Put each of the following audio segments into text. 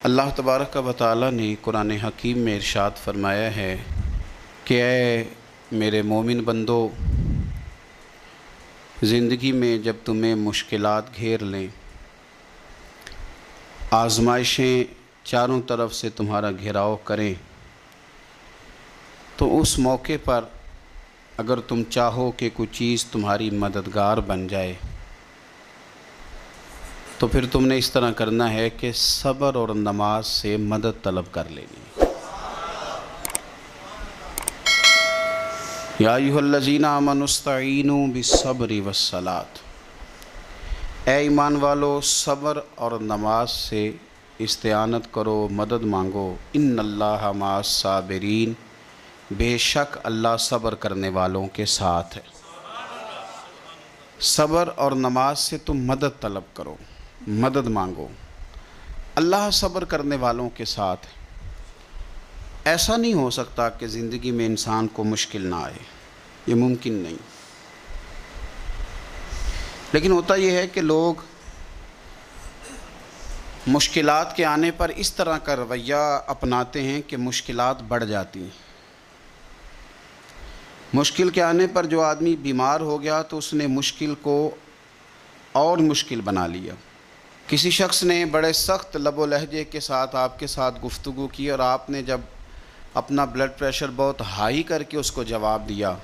اللہ تبارک و تعالی نے قرآن حکیم میں ارشاد فرمایا ہے کہ اے میرے مومن بندو، زندگی میں جب تمہیں مشکلات گھیر لیں، آزمائشیں چاروں طرف سے تمہارا گھیراؤ کریں، تو اس موقع پر اگر تم چاہو کہ کوئی چیز تمہاری مددگار بن جائے تو پھر تم نے اس طرح کرنا ہے کہ صبر اور نماز سے مدد طلب کر لینی ہے۔ یا ایھا الذین آمنوا استعینوا بالصبر والصلاۃ، اے ایمان والو صبر اور نماز سے استعانت کرو، مدد مانگو۔ ان اللہ مع الصابرین، بے شک اللہ صبر کرنے والوں کے ساتھ ہے۔ صبر اور نماز سے تم مدد طلب کرو، مدد مانگو، اللہ صبر کرنے والوں کے ساتھ ہے۔ ایسا نہیں ہو سکتا کہ زندگی میں انسان کو مشکل نہ آئے، یہ ممکن نہیں۔ لیکن ہوتا یہ ہے کہ لوگ مشکلات کے آنے پر اس طرح کا رویہ اپناتے ہیں کہ مشکلات بڑھ جاتی ہیں۔ مشکل کے آنے پر جو آدمی بیمار ہو گیا تو اس نے مشکل کو اور مشکل بنا لیا۔ کسی شخص نے بڑے سخت لب و لہجے کے ساتھ آپ کے ساتھ گفتگو کی اور آپ نے جب اپنا بلڈ پریشر بہت ہائی کر کے اس کو جواب دیا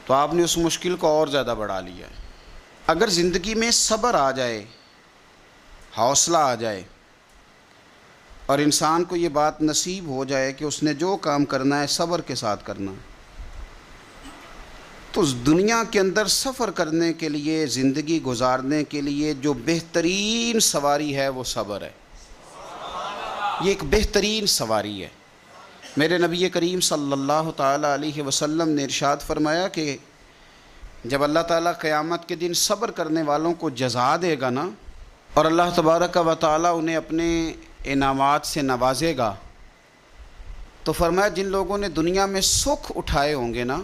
تو آپ نے اس مشکل کو اور زیادہ بڑھا لیا۔ اگر زندگی میں صبر آ جائے، حوصلہ آ جائے اور انسان کو یہ بات نصیب ہو جائے کہ اس نے جو کام کرنا ہے صبر کے ساتھ کرنا ہے، تو اس دنیا کے اندر سفر کرنے کے لیے، زندگی گزارنے کے لیے جو بہترین سواری ہے وہ صبر ہے۔ یہ ایک بہترین سواری ہے۔ میرے نبی کریم صلی اللہ تعالیٰ علیہ وسلم نے ارشاد فرمایا کہ جب اللہ تعالیٰ قیامت کے دن صبر کرنے والوں کو جزا دے گا نا، اور اللہ تبارک و تعالیٰ انہیں اپنے انعامات سے نوازے گا، تو فرمایا جن لوگوں نے دنیا میں سکھ اٹھائے ہوں گے نا،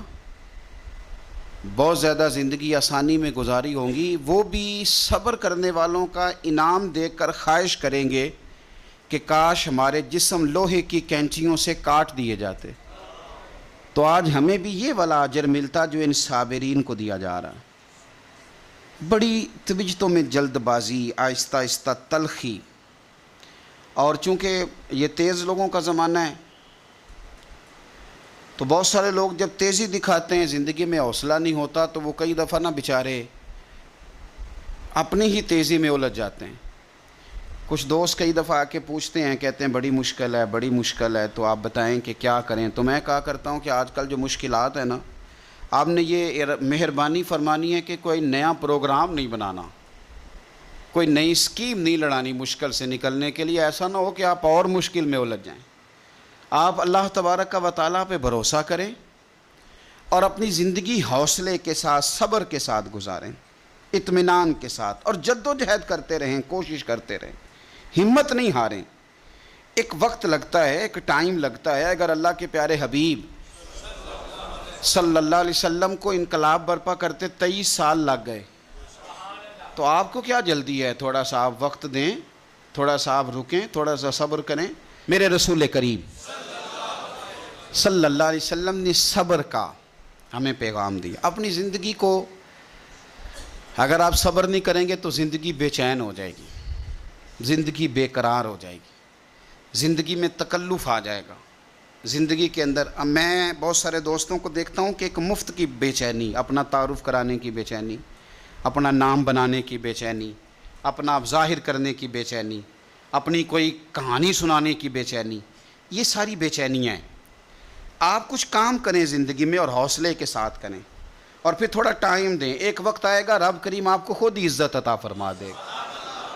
بہت زیادہ زندگی آسانی میں گزاری ہوں گی، وہ بھی صبر کرنے والوں کا انعام دیکھ کر خواہش کریں گے کہ کاش ہمارے جسم لوہے کی کینچیوں سے کاٹ دیے جاتے، تو آج ہمیں بھی یہ والا اجر ملتا جو ان صابرین کو دیا جا رہا ہے۔ بڑی طبیعتوں میں جلد بازی، آہستہ آہستہ تلخی، اور چونکہ یہ تیز لوگوں کا زمانہ ہے تو بہت سارے لوگ جب تیزی دکھاتے ہیں، زندگی میں حوصلہ نہیں ہوتا، تو وہ کئی دفعہ نہ بیچارے اپنی ہی تیزی میں الجھ جاتے ہیں۔ کچھ دوست کئی دفعہ آ کے پوچھتے ہیں، کہتے ہیں بڑی مشکل ہے، بڑی مشکل ہے، تو آپ بتائیں کہ کیا کریں؟ تو میں کہا کرتا ہوں کہ آج کل جو مشکلات ہیں نا، آپ نے یہ مہربانی فرمانی ہے کہ کوئی نیا پروگرام نہیں بنانا، کوئی نئی اسکیم نہیں لڑانی مشکل سے نکلنے کے لیے۔ ایسا نہ ہو کہ آپ اور مشکل میں الجھ جائیں۔ آپ اللہ تبارک و تعالیٰ پہ بھروسہ کریں اور اپنی زندگی حوصلے کے ساتھ، صبر کے ساتھ گزاریں، اطمینان کے ساتھ، اور جد و جہد کرتے رہیں، کوشش کرتے رہیں، ہمت نہیں ہاریں۔ ایک وقت لگتا ہے، ایک ٹائم لگتا ہے۔ اگر اللہ کے پیارے حبیب صلی اللہ علیہ وسلم کو انقلاب برپا کرتے 23 سال لگ گئے، تو آپ کو کیا جلدی ہے؟ تھوڑا سا آپ وقت دیں، تھوڑا سا آپ رکیں، تھوڑا سا صبر کریں۔ میرے رسول کریم صلی اللہ علیہ وسلم نے صبر کا ہمیں پیغام دیا۔ اپنی زندگی کو اگر آپ صبر نہیں کریں گے تو زندگی بے چین ہو جائے گی، زندگی بے قرار ہو جائے گی، زندگی میں تکلف آ جائے گا۔ زندگی کے اندر میں بہت سارے دوستوں کو دیکھتا ہوں کہ ایک مفت کی بے چینی، اپنا تعارف کرانے کی بے چینی، اپنا نام بنانے کی بے چینی، اپنا ظاہر کرنے کی بے چینی، اپنی کوئی کہانی سنانے کی بے چینی، یہ ساری بے چینیاں ہیں۔ آپ کچھ کام کریں زندگی میں اور حوصلے کے ساتھ کریں، اور پھر تھوڑا ٹائم دیں۔ ایک وقت آئے گا رب کریم آپ کو خود ہی عزت عطا فرما دے گا،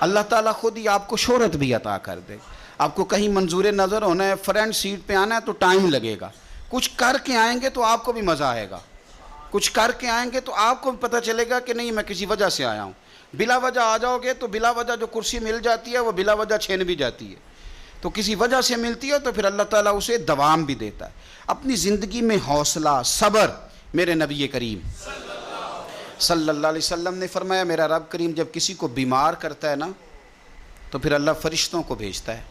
اللہ تعالیٰ خود ہی آپ کو شہرت بھی عطا کر دے۔ آپ کو کہیں منظور نظر ہونا ہے، فرنٹ سیٹ پہ آنا ہے تو ٹائم لگے گا۔ کچھ کر کے آئیں گے تو آپ کو بھی مزہ آئے گا، کچھ کر کے آئیں گے تو آپ کو بھی پتہ چلے گا کہ نہیں میں کسی وجہ سے آیا ہوں۔ بلا وجہ آ جاؤ گے تو بلا وجہ جو کرسی مل جاتی ہے وہ بلا وجہ چھین بھی جاتی ہے، تو کسی وجہ سے ملتی ہے تو پھر اللہ تعالیٰ اسے دوام بھی دیتا ہے۔ اپنی زندگی میں حوصلہ، صبر۔ میرے نبی کریم صلی اللہ علیہ وسلم نے فرمایا، میرا رب کریم جب کسی کو بیمار کرتا ہے نا تو پھر اللہ فرشتوں کو بھیجتا ہے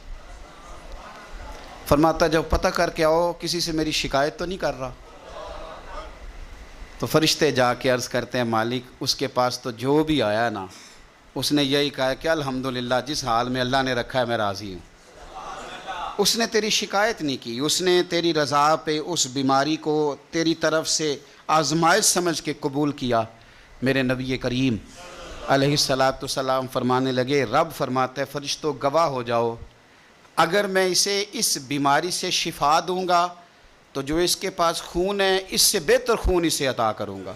فرماتا جب پتہ کر کے آؤ کسی سے میری شکایت تو نہیں کر رہا. تو فرشتے جا کے عرض کرتے ہیں مالک اس کے پاس تو جو بھی آیا نا اس نے یہی کہا کہ الحمدللہ جس حال میں اللہ نے رکھا ہے میں راضی ہوں. اس نے تیری شکایت نہیں کی, اس نے تیری رضا پہ اس بیماری کو تیری طرف سے آزمائش سمجھ کے قبول کیا. میرے نبی کریم علیہ الصلاۃ والسلام فرمانے لگے, رب فرماتا ہے فرشتوں گواہ ہو جاؤ, اگر میں اسے اس بیماری سے شفا دوں گا تو جو اس کے پاس خون ہے اس سے بہتر خون اسے عطا کروں گا,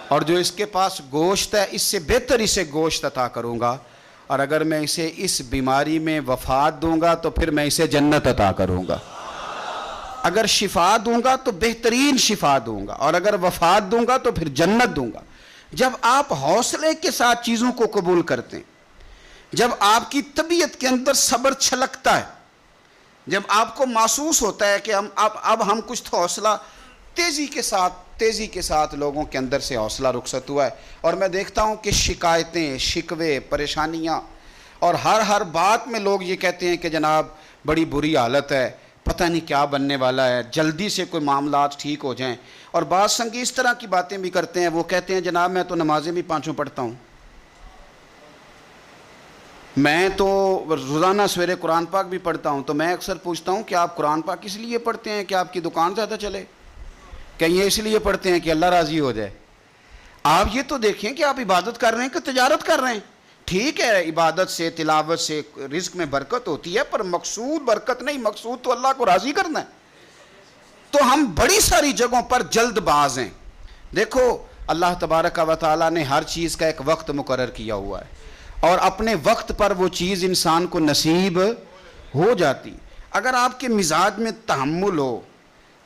اور جو اس کے پاس گوشت ہے اس سے بہتر اسے گوشت عطا کروں گا, اور اگر میں اسے اس بیماری میں وفات دوں گا تو پھر میں اسے جنت عطا کروں گا. اگر شفا دوں گا تو بہترین شفا دوں گا, اور اگر وفات دوں گا تو پھر جنت دوں گا. جب آپ حوصلے کے ساتھ چیزوں کو قبول کرتے ہیں, جب آپ کی طبیعت کے اندر صبر چھلکتا ہے, جب آپ کو محسوس ہوتا ہے کہ اب ہم کچھ تو حوصلہ تیزی کے ساتھ لوگوں کے اندر سے حوصلہ رخصت ہوا ہے. اور میں دیکھتا ہوں کہ شکایتیں, شکوے, پریشانیاں, اور ہر بات میں لوگ یہ کہتے ہیں کہ جناب بڑی بری حالت ہے, پتہ نہیں کیا بننے والا ہے, جلدی سے کوئی معاملات ٹھیک ہو جائیں. اور بعض سنگی اس طرح کی باتیں بھی کرتے ہیں, وہ کہتے ہیں جناب میں تو نمازیں بھی 5 پڑھتا ہوں, میں تو روزانہ سویرے قرآن پاک بھی پڑھتا ہوں. تو میں اکثر پوچھتا ہوں کہ آپ قرآن پاک اس لیے پڑھتے ہیں کہ آپ کی دکان زیادہ چلے, کہ یہ اس لیے پڑھتے ہیں کہ اللہ راضی ہو جائے؟ آپ یہ تو دیکھیں کہ آپ عبادت کر رہے ہیں کہ تجارت کر رہے ہیں. ٹھیک ہے عبادت سے تلاوت سے رزق میں برکت ہوتی ہے, پر مقصود برکت نہیں, مقصود تو اللہ کو راضی کرنا ہے. تو ہم بڑی ساری جگہوں پر جلد باز ہیں. دیکھو اللہ تبارک و تعالیٰ نے ہر چیز کا ایک وقت مقرر کیا ہوا ہے, اور اپنے وقت پر وہ چیز انسان کو نصیب ہو جاتی. اگر آپ کے مزاج میں تحمل ہو,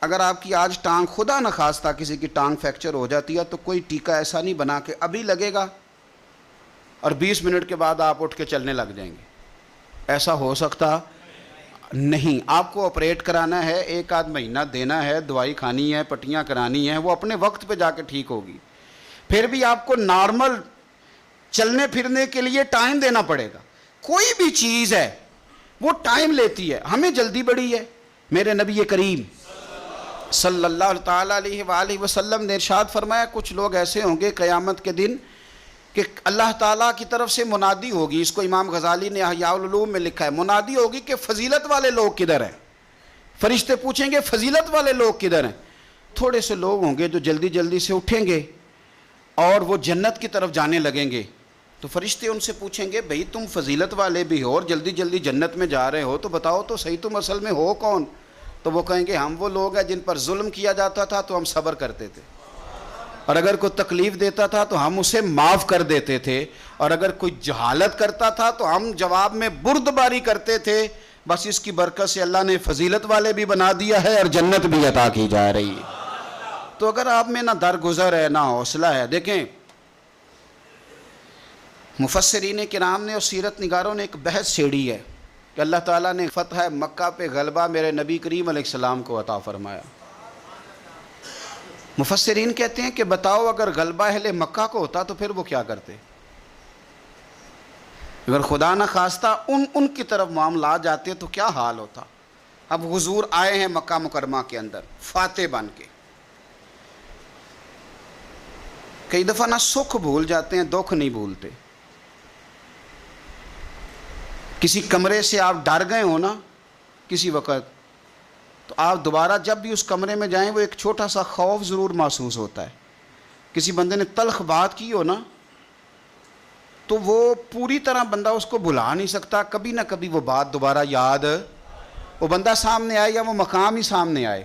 اگر آپ کی آج ٹانگ خدا نخواستہ کسی کی ٹانگ فریکچر ہو جاتی ہے تو کوئی ٹیکہ ایسا نہیں بنا کہ ابھی لگے گا اور 20 منٹ کے بعد آپ اٹھ کے چلنے لگ جائیں گے. ایسا ہو سکتا نہیں. آپ کو آپریٹ کرانا ہے, 1 مہینہ دینا ہے, دوائی کھانی ہے, پٹیاں کرانی ہیں, وہ اپنے وقت پہ جا کے ٹھیک ہوگی. پھر بھی آپ کو نارمل چلنے پھرنے کے لیے ٹائم دینا پڑے گا. کوئی بھی چیز ہے وہ ٹائم لیتی ہے, ہمیں جلدی بڑی ہے. میرے نبی کریم صلی اللہ تعالیٰ علیہ وآلہ وسلم نے ارشاد فرمایا کچھ لوگ ایسے ہوں گے قیامت کے دن کہ اللہ تعالیٰ کی طرف سے منادی ہوگی. اس کو امام غزالی نے احیاء العلوم میں لکھا ہے. منادی ہوگی کہ فضیلت والے لوگ کدھر ہیں؟ فرشتے پوچھیں گے فضیلت والے لوگ کدھر ہیں؟ تھوڑے سے لوگ ہوں گے جو جلدی جلدی سے اٹھیں گے اور وہ جنت کی طرف جانے لگیں گے. تو فرشتے ان سے پوچھیں گے بھئی تم فضیلت والے بھی ہو اور جلدی جلدی جنت میں جا رہے ہو, تو بتاؤ تو صحیح تم اصل میں ہو کون؟ تو وہ کہیں گے ہم وہ لوگ ہیں جن پر ظلم کیا جاتا تھا تو ہم صبر کرتے تھے, اور اگر کوئی تکلیف دیتا تھا تو ہم اسے معاف کر دیتے تھے, اور اگر کوئی جہالت کرتا تھا تو ہم جواب میں بردباری کرتے تھے. بس اس کی برکت سے اللہ نے فضیلت والے بھی بنا دیا ہے اور جنت بھی عطا کی جا رہی ہے. تو اگر آپ میں نہ درگزر ہے نہ حوصلہ ہے, دیکھیں مفسرین کرام نے اور سیرت نگاروں نے ایک بحث چھیڑی ہے کہ اللہ تعالیٰ نے فتح مکہ پہ غلبہ میرے نبی کریم علیہ السلام کو عطا فرمایا. مفسرین کہتے ہیں کہ بتاؤ اگر غلبہ اہل مکہ کو ہوتا تو پھر وہ کیا کرتے؟ اگر خدا نہ خواستہ ان کی طرف معاملات جاتے تو کیا حال ہوتا؟ اب حضور آئے ہیں مکہ مکرمہ کے اندر فاتح بن کے. کئی دفعہ نہ سکھ بھول جاتے ہیں, دکھ نہیں بھولتے. کسی کمرے سے آپ ڈر گئے ہو نا کسی وقت, تو آپ دوبارہ جب بھی اس کمرے میں جائیں وہ ایک چھوٹا سا خوف ضرور محسوس ہوتا ہے. کسی بندے نے تلخ بات کی ہو نا تو وہ پوری طرح بندہ اس کو بھلا نہیں سکتا, کبھی نہ کبھی وہ بات دوبارہ یاد, وہ بندہ سامنے آئے یا وہ مقام ہی سامنے آئے.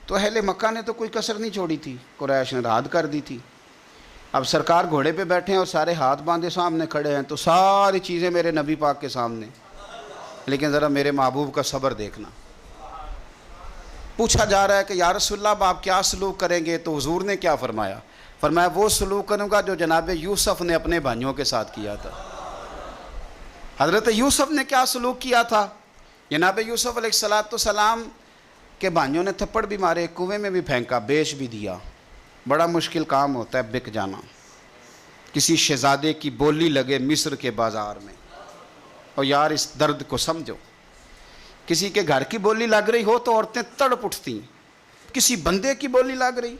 تو اہل مکہ نے تو کوئی کسر نہیں چھوڑی تھی, قریش نے رعد کر دی تھی. اب سرکار گھوڑے پہ بیٹھے ہیں اور سارے ہاتھ باندھے سامنے کھڑے ہیں, تو ساری چیزیں میرے نبی پاک کے سامنے, لیکن ذرا میرے محبوب کا صبر دیکھنا. پوچھا جا رہا ہے کہ یا رسول اللہ آپ کیا سلوک کریں گے؟ تو حضور نے کیا فرمایا؟ فرمایا وہ سلوک کروں گا جو جناب یوسف نے اپنے بھائیوں کے ساتھ کیا تھا. حضرت یوسف نے کیا سلوک کیا تھا؟ جناب یوسف علیہ السلام کے بھائیوں نے تھپڑ بھی مارے, کنویں میں بھی پھینکا, بیچ بھی دیا. بڑا مشکل کام ہوتا ہے بک جانا. کسی شہزادے کی بولی لگے مصر کے بازار میں, اور یار اس درد کو سمجھو. کسی کے گھر کی بولی لگ رہی ہو تو عورتیں تڑپ اٹھتی ہیں، کسی بندے کی بولی لگ رہی،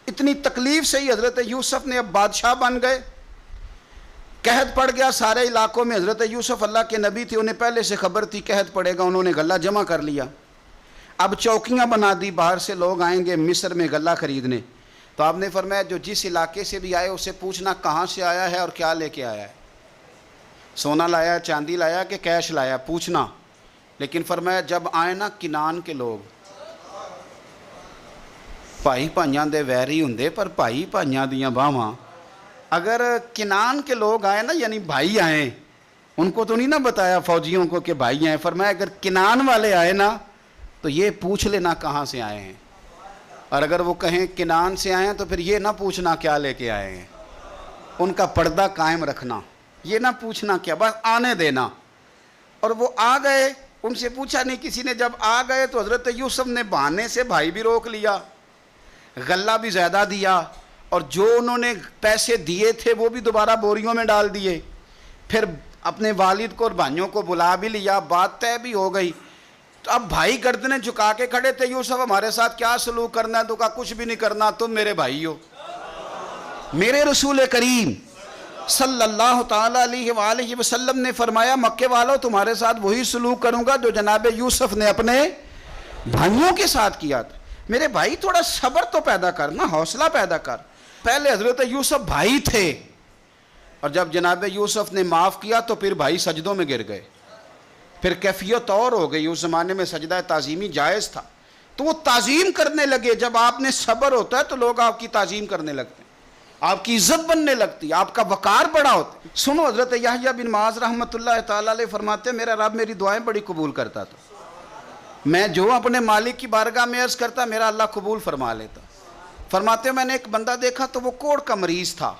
اتنی تکلیف سے ہی حضرت یوسف نے اب بادشاہ بن گئے، قحط پڑ گیا سارے علاقوں میں۔ حضرت یوسف اللہ کے نبی تھے، انہیں پہلے سے خبر تھی قحط پڑے گا، انہوں نے غلہ جمع کر لیا، اب چوکیاں بنا دی، باہر سے لوگ آئیں گے مصر میں غلہ خریدنے، تو آپ نے فرمایا جو جس علاقے سے بھی آئے اسے پوچھنا کہاں سے آیا ہے اور کیا لے کے آیا ہے، سونا لایا چاندی لایا کہ کیش لایا، پوچھنا۔ لیکن فرمایا جب آئے نا کنان کے لوگ، بھائی بھائیاں دے ویری ہوندے پر بھائی بھائیاں دیاں باواں، اگر کنان کے لوگ آئے نا یعنی بھائی آئیں، ان کو تو نہیں نا بتایا فوجیوں کو کہ بھائی آئیں، فرمایا اگر کنان والے آئے نا تو یہ پوچھ لینا کہاں سے آئے ہیں، اور اگر وہ کہیں کنان سے آئے ہیں تو پھر یہ نہ پوچھنا کیا لے کے آئے ہیں، ان کا پردہ قائم رکھنا، یہ نہ پوچھنا کیا، بس آنے دینا۔ اور وہ آ گئے، ان سے پوچھا نہیں کسی نے، جب آ گئے تو حضرت یوسف نے بہانے سے بھائی بھی روک لیا، غلہ بھی زیادہ دیا، اور جو انہوں نے پیسے دیے تھے وہ بھی دوبارہ بوریوں میں ڈال دیے، پھر اپنے والد کو اور بھائیوں کو بلا بھی لیا، بات طے بھی ہو گئی۔ تو اب بھائی گردنیں جھکا کے کھڑے تھے، یوسف ہمارے ساتھ کیا سلوک کرنا ہے؟ تو کہا کچھ بھی نہیں کرنا، تم میرے بھائی ہو، میرے رسول کریم صلی اللہ تعالیٰ علیہ وآلہ وسلم نے فرمایا مکے والوں تمہارے ساتھ وہی سلوک کروں گا جو جناب یوسف نے اپنے بھائیوں کے ساتھ کیا تھا۔ میرے بھائی تھوڑا صبر تو پیدا کر نا، حوصلہ پیدا کر۔ پہلے حضرت یوسف بھائی تھے، اور جب جناب یوسف نے معاف کیا تو پھر بھائی سجدوں میں گر گئے، پھر کیفیت اور ہو گئی۔ اس زمانے میں سجدہ تعظیمی جائز تھا، تو وہ تعظیم کرنے لگے۔ جب آپ نے صبر ہوتا ہے تو لوگ آپ کی تعظیم کرنے لگتے ہیں، آپ کی عزت بننے لگتی، آپ کا وقار بڑا ہوتا ہے۔ سنو، حضرت یحییٰ بن معاذ رحمۃ اللہ تعالیٰ علیہ فرماتے ہیں میرا رب میری دعائیں بڑی قبول کرتا تھا، میں جو اپنے مالک کی بارگاہ میں عرض کرتا میرا اللہ قبول فرما لیتا۔ فرماتے ہیں میں نے ایک بندہ دیکھا تو وہ کوڑ کا مریض تھا،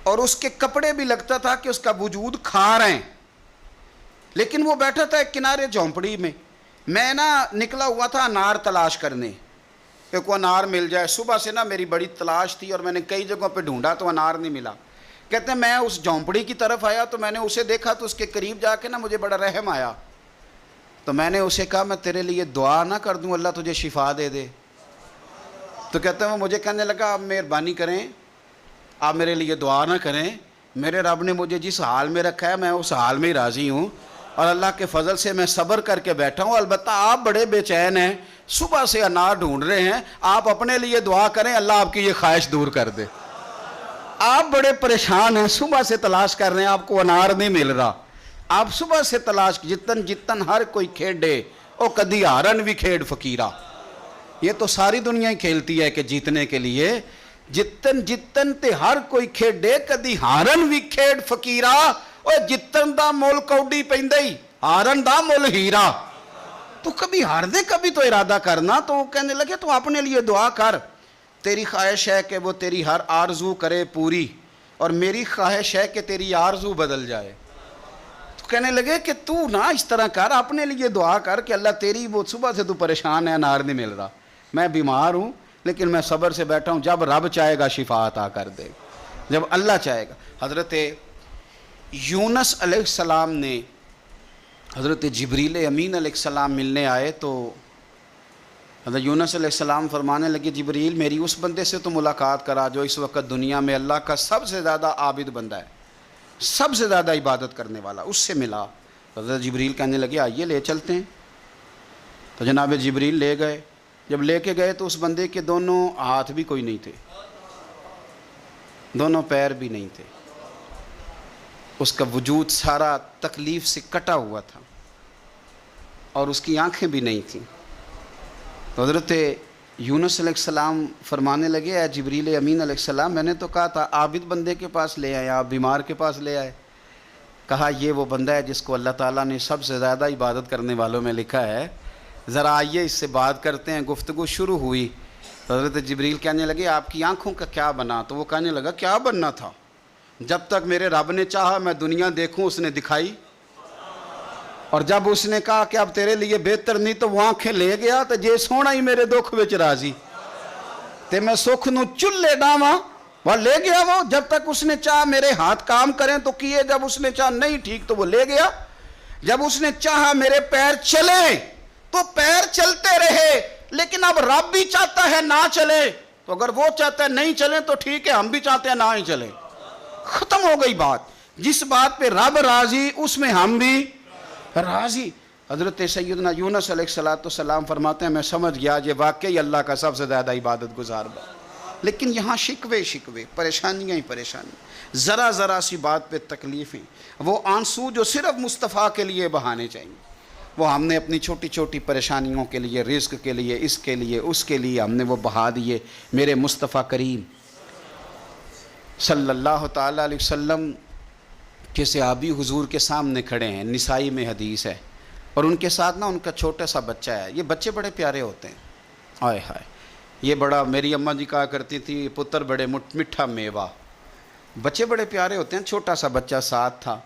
اور اس کے کپڑے بھی لگتا تھا کہ اس کا وجود کھا رہے ہیں، لیکن وہ بیٹھا تھا ایک کنارے جھونپڑی میں۔ میں نکلا ہوا تھا انار تلاش کرنے کہ کوئی انار مل جائے، صبح سے میری بڑی تلاش تھی اور میں نے کئی جگہوں پہ ڈھونڈا تو انار نہیں ملا۔ کہتے ہیں میں اس جھونپڑی کی طرف آیا تو میں نے اسے دیکھا تو اس کے قریب جا کے مجھے بڑا رحم آیا، تو میں نے اسے کہا میں تیرے لیے دعا نہ کر دوں اللہ تجھے شفا دے دے؟ تو کہتے ہیں وہ مجھے کہنے لگا آپ مہربانی کریں، آپ میرے لیے دعا نہ کریں، میرے رب نے مجھے جس حال میں رکھا ہے میں اس حال میں ہی راضی ہوں، اور اللہ کے فضل سے میں صبر کر کے بیٹھا ہوں۔ البتہ آپ بڑے بے چین ہیں، صبح سے انار ڈھونڈ رہے ہیں، آپ اپنے لیے دعا کریں اللہ آپ کی یہ خواہش دور کر دے۔ آپ بڑے پریشان ہیں، صبح سے تلاش کر رہے ہیں، آپ کو انار نہیں مل رہا، آپ صبح سے تلاش، جتن ہر کوئی کھیڈے او کدی ہارن بھی کھیڈ فقیرہ۔ یہ تو ساری دنیا ہی کھیلتی ہے کہ جیتنے کے لیے، جتن تے ہر کوئی کھیڈے کدی ہارن بھی کھیڈ فقیرہ، اور جتن دا مول کوڈی پیندے ہارن دا مول ہیرا۔ تو کبھی ہار دے، کبھی تو ارادہ کرنا۔ تو وہ کہنے لگے تو اپنے لیے دعا کر، تیری خواہش ہے کہ وہ تیری ہر آرزو کرے پوری، اور میری خواہش ہے کہ تیری آرزو بدل جائے۔ تو کہنے لگے کہ تو نہ اس طرح کر، اپنے لیے دعا کر کہ اللہ تیری، وہ صبح سے تو پریشان ہے انار نہیں مل رہا، میں بیمار ہوں لیکن میں صبر سے بیٹھا ہوں، جب رب چاہے گا شفا عطا کر دے گا، جب اللہ چاہے گا۔ حضرت یونس علیہ السلام نے حضرت جبریل امین علیہ السلام ملنے آئے تو حضرت یونس علیہ السلام فرمانے لگے جبریل میری اس بندے سے تو ملاقات کرا جو اس وقت دنیا میں اللہ کا سب سے زیادہ عابد بندہ ہے، سب سے زیادہ عبادت کرنے والا، اس سے ملا۔ حضرت جبریل کہنے لگے آئیے لے چلتے ہیں۔ تو جناب جبریل لے گئے، جب لے کے گئے تو اس بندے کے دونوں ہاتھ بھی کوئی نہیں تھے، دونوں پیر بھی نہیں تھے، اس کا وجود سارا تکلیف سے کٹا ہوا تھا، اور اس کی آنکھیں بھی نہیں تھیں۔ تو حضرت یونس علیہ السلام فرمانے لگے اے جبریل امین علیہ السلام میں نے تو کہا تھا عابد بندے کے پاس لے آئے، آپ بیمار کے پاس لے آئے۔ کہا یہ وہ بندہ ہے جس کو اللہ تعالیٰ نے سب سے زیادہ عبادت کرنے والوں میں لکھا ہے، ذرا آئیے اس سے بات کرتے ہیں۔ گفتگو شروع ہوئی تو حضرت جبریل کہنے لگے آپ کی آنکھوں کا کیا بنا؟ تو وہ کہنے لگا کیا بننا تھا، جب تک میرے رب نے چاہا میں دنیا دیکھوں اس نے دکھائی، اور جب اس نے کہا کہ اب تیرے لیے بہتر نہیں تو وہ آنکھیں لے گیا، تو جے سونا ہی میرے دکھ وچ راضی تے میں سکھ نو چلے ڈاواں، وہ لے گیا۔ وہ جب تک اس نے چاہا میرے ہاتھ کام کریں تو کیے، جب اس نے چاہا نہیں ٹھیک تو وہ لے گیا۔ جب اس نے چاہا میرے پیر چلے تو پیر چلتے رہے، لیکن اب رب بھی چاہتا ہے نہ چلے، تو اگر وہ چاہتا ہے نہیں چلے تو ٹھیک ہے، ہم بھی چاہتے ہیں نہ ہی چلے، ختم ہو گئی بات۔ جس بات پہ رب راضی اس میں ہم بھی راضی۔ حضرت سیدنا یونس علیہ السلام فرماتے ہیں میں سمجھ گیا یہ واقعی اللہ کا سب سے زیادہ عبادت گزار بات، لیکن یہاں شکوے پریشانیاں ہی پریشانی، ذرا ذرا سی بات پہ تکلیفیں، وہ آنسو جو صرف مصطفیٰ کے لیے بہانے چاہیے، وہ ہم نے اپنی چھوٹی چھوٹی پریشانیوں کے لیے، رزق کے لیے، اس کے لیے اس کے لیے ہم نے وہ بہا دیے۔ میرے مصطفیٰ کریم صلی اللہ تعالیٰ علیہ وسلم کے صحابی حضور کے سامنے کھڑے ہیں، نسائی میں حدیث ہے، اور ان کے ساتھ نا ان کا چھوٹا سا بچہ ہے۔ یہ بچے بڑے پیارے ہوتے ہیں، آئے ہائے، یہ بڑا، میری اماں جی کہا کرتی تھی پتر بڑے میٹھا میوہ، بچے بڑے پیارے ہوتے ہیں۔ چھوٹا سا بچہ ساتھ تھا،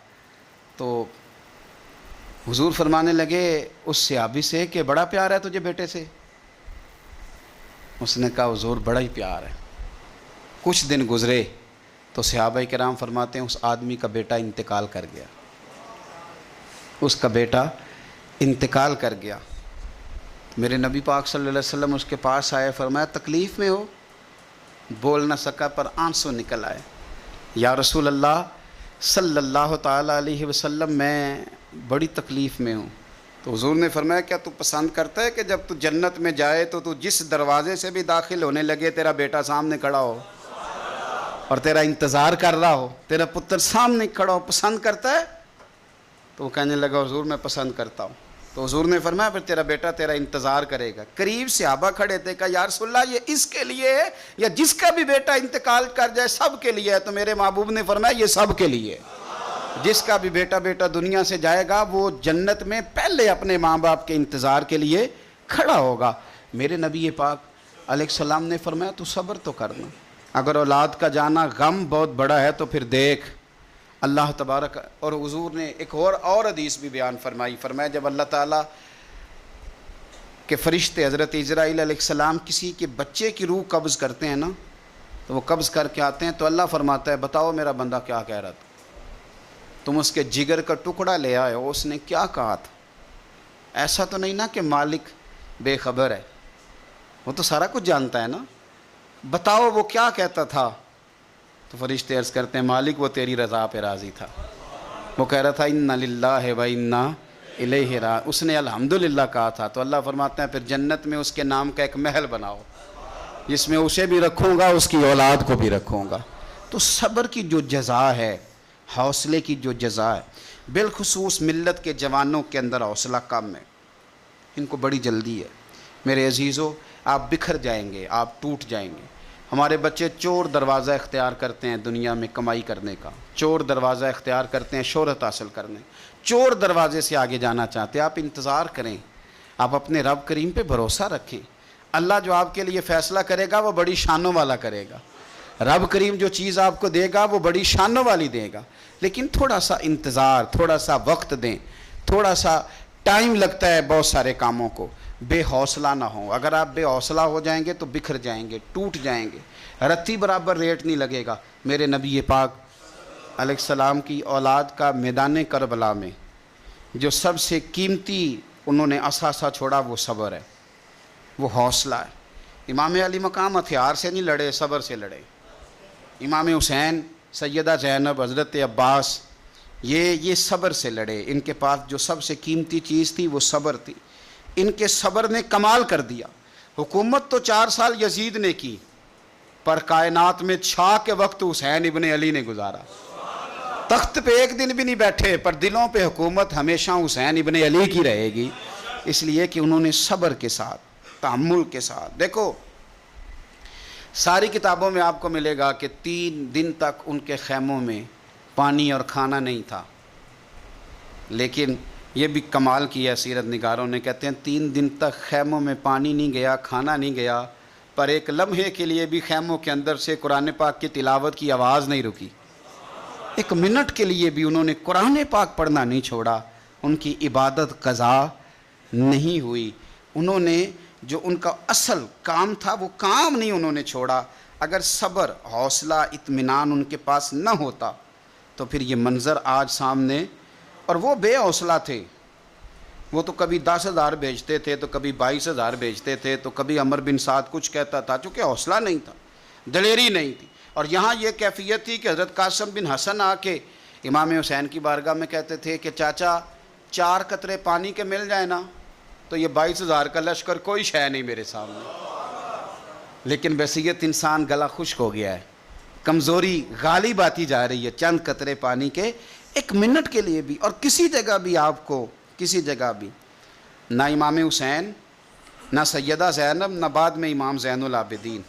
تو حضور فرمانے لگے اس صحابی سے کہ بڑا پیار ہے تجھے بیٹے سے؟ اس نے کہا حضور بڑا ہی پیار ہے۔ کچھ دن گزرے تو صحابہ کرام فرماتے ہیں اس آدمی کا بیٹا انتقال کر گیا، اس کا بیٹا انتقال کر گیا۔ میرے نبی پاک صلی اللہ علیہ وسلم اس کے پاس آئے، فرمایا تکلیف میں ہو؟ بول نہ سکا پر آنسو نکل آئے۔ یا رسول اللہ صلی اللہ تعالیٰ علیہ وسلم میں بڑی تکلیف میں ہوں۔ تو حضور نے فرمایا کیا تو پسند کرتا ہے کہ جب تو جنت میں جائے تو تو جس دروازے سے بھی داخل ہونے لگے تیرا بیٹا سامنے کھڑا ہو اور تیرا انتظار کر رہا ہو، تیرا پتر سامنے کھڑا ہو، پسند کرتا ہے؟ تو وہ کہنے لگا حضور میں پسند کرتا ہوں۔ تو حضور نے فرمایا پھر تیرا بیٹا تیرا انتظار کرے گا۔ قریب صحابہ کھڑے تھے، کہا یا رسول اللہ یہ اس کے لیے ہے یا جس کا بھی بیٹا انتقال کر جائے سب کے لیے ہے؟ تو میرے محبوب نے فرمایا یہ سب کے لیے ہے۔ جس کا بھی بیٹا دنیا سے جائے گا وہ جنت میں پہلے اپنے ماں باپ کے انتظار کے لیے کھڑا ہوگا۔ میرے نبی پاک علیہ السلام نے فرمایا تو صبر تو کرنا، اگر اولاد کا جانا غم بہت بڑا ہے تو پھر دیکھ اللہ تبارک۔ اور حضور نے ایک اور حدیث بھی بیان فرمایا جب اللہ تعالیٰ کے فرشتے حضرت اسرائیل علیہ السلام کسی کے بچے کی روح قبض کرتے ہیں نا، تو وہ قبض کر کے آتے ہیں تو اللہ فرماتا ہے بتاؤ میرا بندہ کیا کہہ رہا تھا، تم اس کے جگر کا ٹکڑا لے آئے ہو، اس نے کیا کہا تھا؟ ایسا تو نہیں نا کہ مالک بے خبر ہے، وہ تو سارا کچھ جانتا ہے نا، بتاؤ وہ کیا کہتا تھا؟ تو فرشتے عرض کرتے ہیں مالک وہ تیری رضا پہ راضی تھا، وہ کہہ رہا تھا انا للہ و انا الیہ راجعون، اس نے الحمدللہ کہا تھا۔ تو اللہ فرماتے ہیں پھر جنت میں اس کے نام کا ایک محل بناؤ جس میں اسے بھی رکھوں گا اس کی اولاد کو بھی رکھوں گا۔ تو صبر کی جو جزا ہے، حوصلے کی جو جزا ہے، بالخصوص ملت کے جوانوں کے اندر حوصلہ کم ہے، ان کو بڑی جلدی ہے۔ میرے عزیزو آپ بکھر جائیں گے، آپ ٹوٹ جائیں گے۔ ہمارے بچے چور دروازہ اختیار کرتے ہیں دنیا میں کمائی کرنے کا، چور دروازہ اختیار کرتے ہیں شہرت حاصل کرنے، چور دروازے سے آگے جانا چاہتے ہیں۔ آپ انتظار کریں، آپ اپنے رب کریم پہ بھروسہ رکھیں، اللہ جو آپ کے لیے فیصلہ کرے گا وہ بڑی شانوں والا کرے گا، رب کریم جو چیز آپ کو دے گا وہ بڑی شانوں والی دے گا، لیکن تھوڑا سا انتظار، تھوڑا سا وقت دیں، تھوڑا سا ٹائم لگتا ہے بہت سارے کاموں کو۔ بے حوصلہ نہ ہوں، اگر آپ بے حوصلہ ہو جائیں گے تو بکھر جائیں گے، ٹوٹ جائیں گے، رتی برابر ریٹ نہیں لگے گا۔ میرے نبی پاک علیہ السلام کی اولاد کا میدان کربلا میں جو سب سے قیمتی انہوں نے اثاثہ چھوڑا وہ صبر ہے، وہ حوصلہ ہے۔ امام علی مقام ہتھیار سے نہیں لڑے، صبر سے لڑے۔ امام حسین، سیدہ زینب، حضرت عباس، یہ صبر سے لڑے۔ ان کے پاس جو سب سے قیمتی چیز تھی وہ صبر تھی، ان کے صبر نے کمال کر دیا۔ حکومت تو 4 سال یزید نے کی، پر کائنات میں چھا کے وقت حسین ابن علی نے گزارا۔ تخت پہ ایک دن بھی نہیں بیٹھے، پر دلوں پہ حکومت ہمیشہ حسین ابن علی کی رہے گی، اس لیے کہ انہوں نے صبر کے ساتھ، تحمل کے ساتھ۔ دیکھو ساری کتابوں میں آپ کو ملے گا کہ 3 دن تک ان کے خیموں میں پانی اور کھانا نہیں تھا، لیکن یہ بھی کمال کیا سیرت نگاروں نے، کہتے ہیں 3 دن تک خیموں میں پانی نہیں گیا، کھانا نہیں گیا، پر ایک لمحے کے لیے بھی خیموں کے اندر سے قرآن پاک کی تلاوت کی آواز نہیں رکی، ایک منٹ کے لیے بھی انہوں نے قرآن پاک پڑھنا نہیں چھوڑا، ان کی عبادت قضا نہیں ہوئی، انہوں نے جو ان کا اصل کام تھا وہ کام نہیں انہوں نے چھوڑا۔ اگر صبر، حوصلہ، اطمینان ان کے پاس نہ ہوتا تو پھر یہ منظر آج سامنے اور وہ بے حوصلہ تھے. وہ تو کبھی 10,000 بھیجتے تھے تو کبھی 22,000 بھیجتے تھے تو کبھی عمر بن سعد کچھ کہتا تھا، چونکہ حوصلہ نہیں تھا، دلیری نہیں تھی. اور یہاں یہ کیفیت تھی کہ حضرت قاسم بن حسن آ کے امام حسین کی بارگاہ میں کہتے تھے کہ چاچا 4 قطرے پانی کے مل جائے نا تو یہ 22,000 کا لشکر کوئی شے نہیں میرے سامنے. لیکن بحیثیت انسان گلا خشک ہو گیا ہے، کمزوری غالب آتی جا رہی ہے. چند قطرے پانی کے 1 منٹ کے لیے بھی، اور کسی جگہ بھی آپ کو، کسی جگہ بھی، نہ امام حسین، نہ سیدہ زینب، نہ بعد میں امام زین العابدین،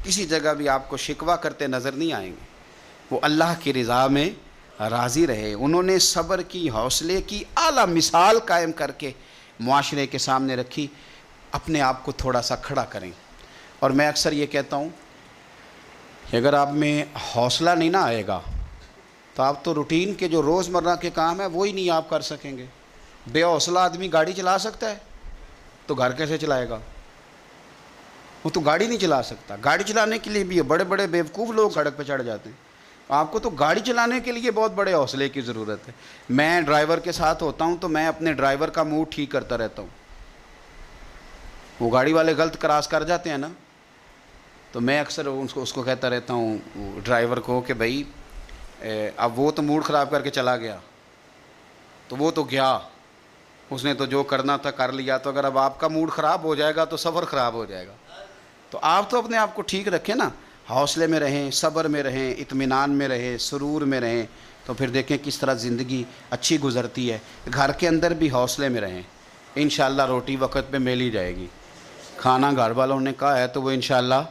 کسی جگہ بھی آپ کو شکوہ کرتے نظر نہیں آئیں گے. وہ اللہ کی رضا میں راضی رہے. انہوں نے صبر کی، حوصلے کی اعلیٰ مثال قائم کر کے معاشرے کے سامنے رکھی. اپنے آپ کو تھوڑا سا کھڑا کریں. اور میں اکثر یہ کہتا ہوں کہ اگر آپ میں حوصلہ نہیں نہ آئے گا تو آپ تو روٹین کے جو روزمرہ کے کام ہیں وہی نہیں آپ کر سکیں گے. بے حوصلہ آدمی گاڑی چلا سکتا ہے تو گھر کیسے چلائے گا؟ وہ تو گاڑی نہیں چلا سکتا. گاڑی چلانے کے لیے بھی بڑے بڑے بیوقوف لوگ سڑک پہ چڑھ جاتے ہیں. آپ کو تو گاڑی چلانے کے لیے بہت بڑے حوصلے کی ضرورت ہے. میں ڈرائیور کے ساتھ ہوتا ہوں تو میں اپنے ڈرائیور کا موڈ ٹھیک کرتا رہتا ہوں. وہ گاڑی والے غلط کراس کر جاتے ہیں نا، تو میں اکثر اس کو کہتا رہتا ہوں ڈرائیور کو کہ بھائی اب وہ تو موڈ خراب کر کے چلا گیا تو وہ تو گیا، اس نے تو جو کرنا تھا کر لیا. تو اگر اب آپ کا موڈ خراب ہو جائے گا تو سفر خراب ہو جائے گا. تو آپ تو اپنے آپ کو ٹھیک رکھیں نا، حوصلے میں رہیں، صبر میں رہیں، اطمینان میں رہیں، سرور میں رہیں، تو پھر دیکھیں کس طرح زندگی اچھی گزرتی ہے. گھر کے اندر بھی حوصلے میں رہیں. انشاءاللہ روٹی وقت پہ مل ہی جائے گی. کھانا گھر والوں نے کہا ہے تو وہ انشاءاللہ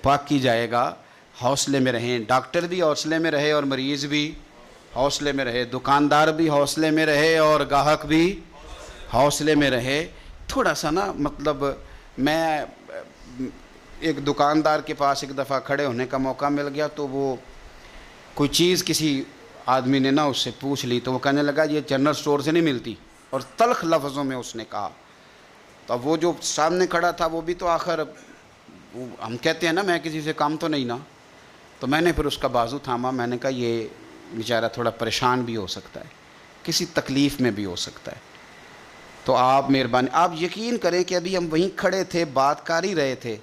پاک کی جائے گا. حوصلے میں رہیں. ڈاکٹر بھی حوصلے میں رہے اور مریض بھی حوصلے میں رہے. دکاندار بھی حوصلے میں رہے اور گاہک بھی حوصلے میں رہے. تھوڑا سا نا، مطلب میں ایک دکاندار کے پاس ایک دفعہ کھڑے ہونے کا موقع مل گیا تو وہ کوئی چیز کسی آدمی نے نا اس سے پوچھ لی تو وہ کہنے لگا یہ جنرل سٹور سے نہیں ملتی، اور تلخ لفظوں میں اس نے کہا. تو اب وہ جو سامنے کھڑا تھا وہ بھی تو آخر ہم کہتے ہیں نا میں کسی سے کام تو نہیں نا، تو میں نے پھر اس کا بازو تھاما. میں نے کہا یہ بیچارہ تھوڑا پریشان بھی ہو سکتا ہے، کسی تکلیف میں بھی ہو سکتا ہے، تو آپ مہربانی، آپ یقین کریں کہ ابھی ہم وہیں کھڑے تھے، بات کر ہی رہے تھے،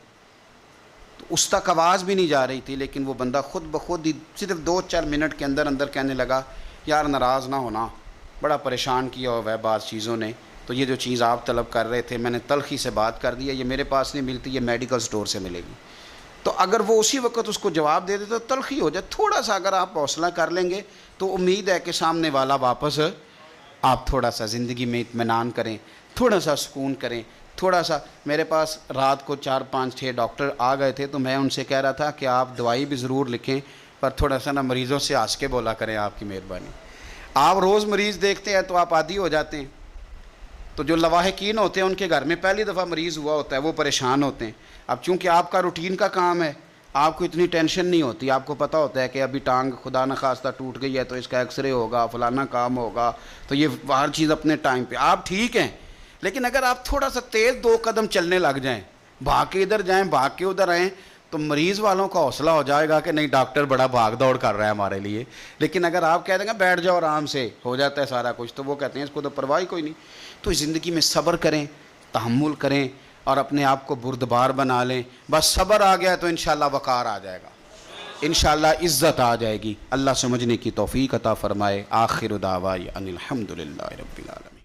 تو اس تک آواز بھی نہیں جا رہی تھی، لیکن وہ بندہ خود بخود ہی صرف 2-4 منٹ کے اندر اندر کہنے لگا یار ناراض نہ ہونا، بڑا پریشان کیا ہوا ہے بعض چیزوں نے، تو یہ جو چیز آپ طلب کر رہے تھے میں نے تلخی سے بات کر دیا، یہ میرے پاس نہیں ملتی، یہ میڈیکل سٹور سے ملے گی. تو اگر وہ اسی وقت اس کو جواب دے دے تو تلخی ہو جائے. تھوڑا سا اگر آپ حوصلہ کر لیں گے تو امید ہے کہ سامنے والا واپس آپ تھوڑا سا زندگی میں اطمینان کریں، تھوڑا سا سکون کریں. تھوڑا سا میرے پاس رات کو 4-5-6 ڈاکٹر آ گئے تھے تو میں ان سے کہہ رہا تھا کہ آپ دوائی بھی ضرور لکھیں پر تھوڑا سا نا مریضوں سے ہنس کے بولا کریں، آپ کی مہربانی. آپ روز مریض دیکھتے ہیں تو آپ عادی ہو جاتے ہیں. تو جو لواحقین ہوتے ہیں ان کے گھر میں پہلی دفعہ مریض ہوا ہوتا ہے، وہ پریشان ہوتے ہیں. اب چونکہ آپ کا روٹین کا کام ہے آپ کو اتنی ٹینشن نہیں ہوتی. آپ کو پتہ ہوتا ہے کہ ابھی ٹانگ خدا نخواستہ ٹوٹ گئی ہے تو اس کا ایکس رے ہوگا، فلانا کام ہوگا، تو یہ ہر چیز اپنے ٹائم پہ. آپ ٹھیک ہیں، لیکن اگر آپ تھوڑا سا تیز 2 قدم چلنے لگ جائیں، بھاگ کے ادھر جائیں، بھاگ کے ادھر آئیں، تو مریض والوں کا حوصلہ ہو جائے گا کہ نہیں ڈاکٹر بڑا بھاگ دوڑ کر رہا ہے ہمارے لیے. لیکن اگر آپ کہہ دیں گے بیٹھ جاؤ آرام سے ہو جاتا ہے سارا کچھ، تو وہ کہتے ہیں اس کو تو پرواہ ہی کوئی نہیں. تو زندگی میں صبر کریں، تحمل کریں اور اپنے آپ کو بردبار بنا لیں. بس صبر آ گیا تو انشاءاللہ وقار آ جائے گا، انشاءاللہ عزت آ جائے گی. اللہ سمجھنے کی توفیق عطا فرمائے. آخر دعوانا ان الحمدللہ رب العالمین.